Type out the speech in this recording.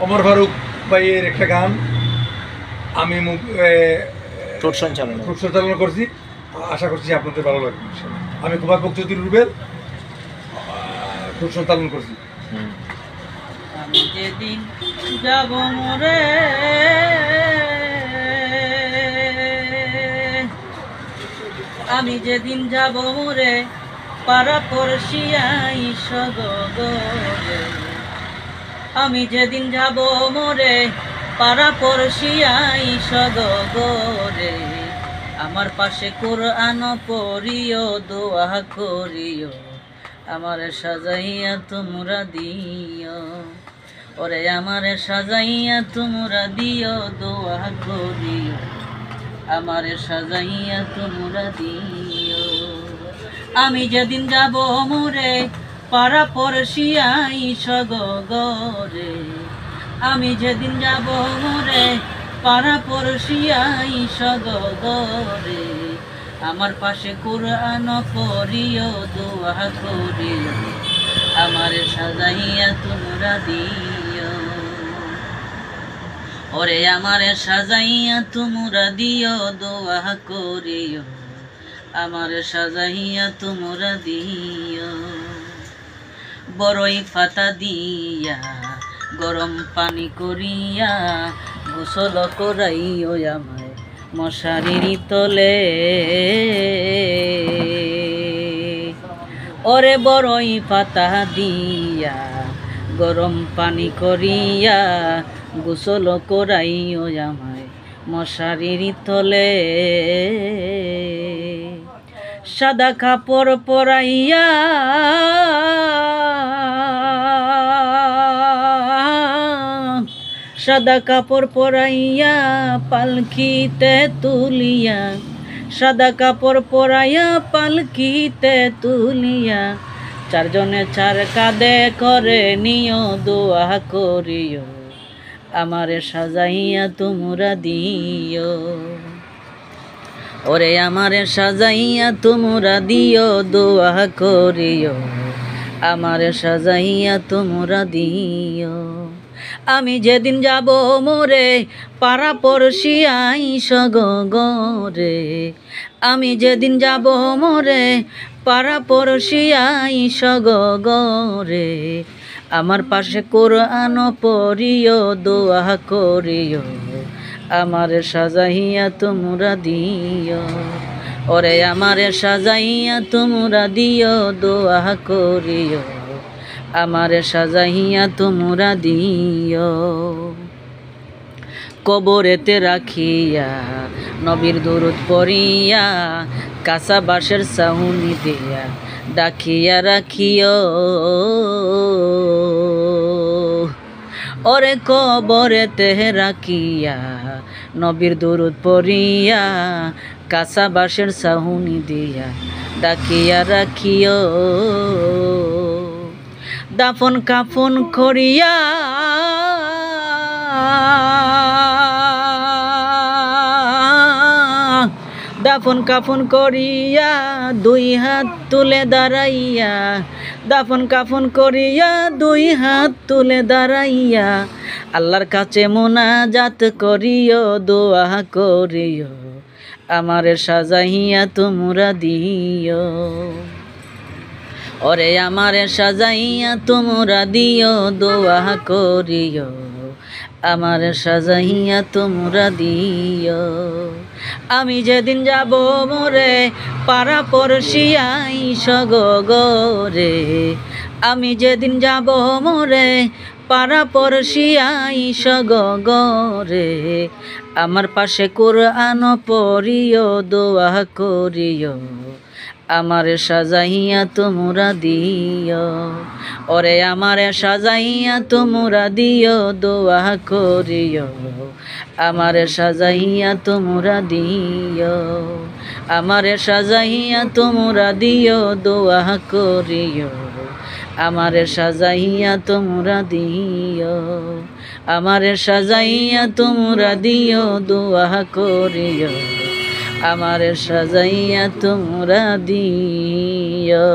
ওমর ফারুক ভাইয়ের একটা গান আমি ঠোঁট সঞ্চালন করছি, আশা করছি আপনাদের ভালো লাগবে। আমি কুমার বক্তব্য রুবেল ঠোঁট সঞ্চালন করছি। আমি যেদিন যাব মোরে আমি যেদিন যাব মোরে পাড়া পড়শিয়াই সগরে আমি যেদিন যাব মোরে পাড়া পড়শিয়াই সগরে আমার পাশে কোরআন পড়িও দোয়া করিও আমার সাজাইয়া তোমরা দিও ওরে আমার সাজাইয়া তোমরা দিও দোয়া করিও আমার সাজাইয়া তোমরা দিও আমি যেদিন যাব মোরে পাড়া পড়শিয়াই সগরে আমি যেদিন যাব মোরে পাড়া পড়শিয়াই সগরে আমার পাশে কোরআন পড়িও দোয়া করিও আমার সাজাইয়া তোমরা দিও ওরে আমার সাজাইয়া তোমরা দিও দোয়া করিও আমার সাজাইয়া তোমরা দিও বড়ই পাতা দিয়া গরম পানি করিয়া গোসল করাইও আমায় মশারির তলে ওরে বড়ই পাতা দিয়া গরম পানি করিয়া গোসল করাইও আমায় মশারির তলে সাদা কাপড় পরাইয়া সাদা কাপড় পরাইয়া পালকিতে তুলিয়া সাদা কাপড় পরাইয়া পালকিতে তুলিয়া চারজনে চার কাঁধে করে নিও দোয়া করিও আমারে সাজাইয়া তোমরা দিও ওরে আমারে সাজাইয়া তোমরা দিও দোয়া করিও আমারে সাজাইয়া তোমরা দিও আমি যেদিন যাব মোরে পাড়া পড়শিয়াই সগরে আমি যেদিন যাব মোরে পাড়া পড়শিয়াই সগরে আমার পাশে কোরআন পড়িও দোয়া করিও আমার সাজাইয়া তোমরা দিও ওরে আমার সাজাইয়া তোমরা দিও দোয়া করিও আমার সাজাইয়া তোমরা দিও কবরেতে রাখিয়া নবীর দরুদ পড়িয়া কাঁচা বাঁশের ছাউনি দিয়া ডাকিয়া রাখিও ওরে কবরেতে রাখিয়া নবীর দরুদ পড়িয়া কাঁচা বাঁশের ছাউনি দিয়া ডাকিয়া রাখিও দাফন কাফন করিয়া দাফন কাফন করিয়া দুই হাত তুলে দাঁড়াইয়া দাফন কাফন করিয়া দুই হাত তুলে দাঁড়াইয়া আল্লাহর কাছে মোনাজাত করিও দোয়া করিও আমার সাজাইয়া তোমরা দিও ওরে আমার সাজাইয়া তোমরা দিও দোয়া করিও আমার সাজাইয়া তোমরা দিও আমি যেদিন যাব মোরে পাড়া পড়শিয়াই সগরে আমি যেদিন যাব মোরে পাড়া পড়শিয়াই সগরে আমার পাশে কোরআন পড়িও দোয়া করিও আমার সাজাইয়া তোমরা দিও ওরে আমার সাজাইয়া তোমরা দিও দোয়া করিও আমার সাজাইয়া তোমরা দিও আমার সাজাইয়া তোমরা দিও দোয়া করিও আমার সাজাইয়া তোমরা দিও আমার সাজাইয়া তোমরা দিও দোয়া করিও আমার সাজাইয়া তোমরা দিও।